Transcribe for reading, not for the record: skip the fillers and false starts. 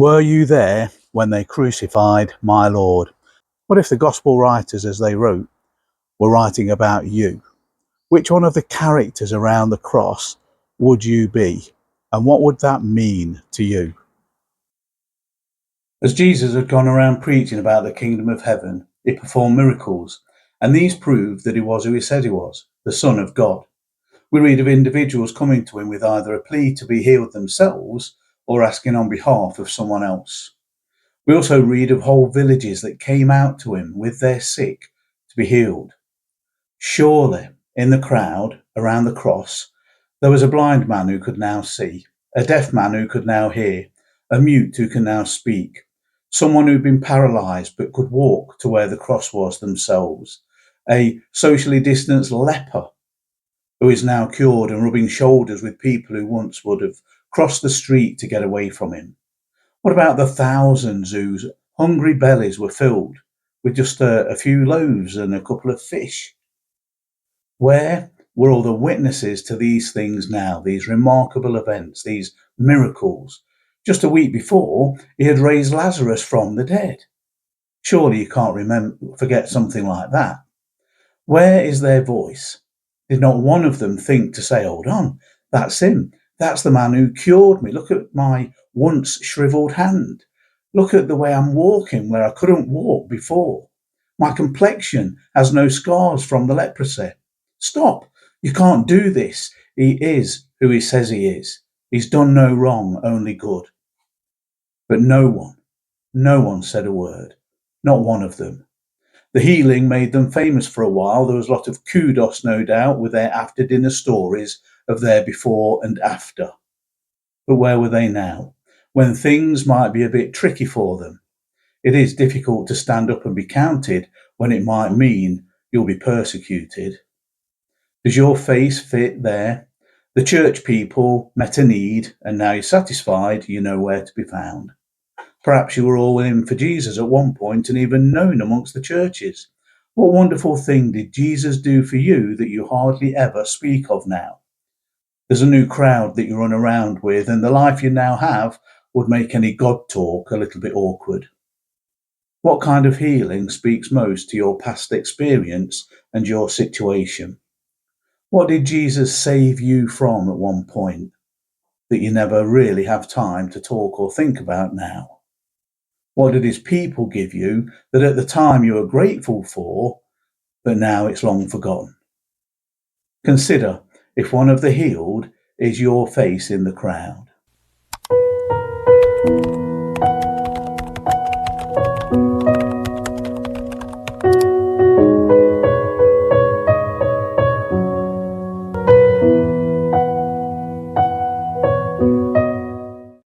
Were you there when they crucified my Lord? What if the gospel writers, as they wrote, were writing about you? Which one of the characters around the cross would you be? And what would that mean to you? As Jesus had gone around preaching about the kingdom of heaven, he performed miracles, and these proved that he was who he said he was, the Son of God. We read of individuals coming to him with either a plea to be healed themselves or asking on behalf of someone else. We also read of whole villages that came out to him with their sick to be healed. Surely, in the crowd around the cross, there was a blind man who could now see, a deaf man who could now hear, a mute who can now speak, someone who'd been paralysed but could walk to where the cross was themselves, a socially distanced leper who is now cured and rubbing shoulders with people who once would have crossed the street to get away from him. What about the thousands whose hungry bellies were filled with just a few loaves and a couple of fish? Where were all the witnesses to these things now, these remarkable events, these miracles? Just a week before, he had raised Lazarus from the dead. Surely you can't forget something like that. Where is their voice? Did not one of them think to say, hold on, that's him. That's the man who cured me. Look at my once shriveled hand. Look at the way I'm walking where I couldn't walk before. My complexion has no scars from the leprosy. Stop. You can't do this. He is who he says he is. He's done no wrong, only good. But no one said a word. Not one of them. The healing made them famous for a while. There was a lot of kudos, no doubt, with their after-dinner stories of their before and after. But where were they now, when things might be a bit tricky for them? It is difficult to stand up and be counted when it might mean you'll be persecuted. Does your face fit there? The church people met a need, and now you're satisfied you know where to be found. Perhaps you were all in for Jesus at one point and even known amongst the churches. What wonderful thing did Jesus do for you that you hardly ever speak of now? There's a new crowd that you run around with, and the life you now have would make any God talk a little bit awkward. What kind of healing speaks most to your past experience and your situation? What did Jesus save you from at one point that you never really have time to talk or think about now? What did his people give you that at the time you were grateful for, but now it's long forgotten? Consider if one of the healed is your face in the crowd.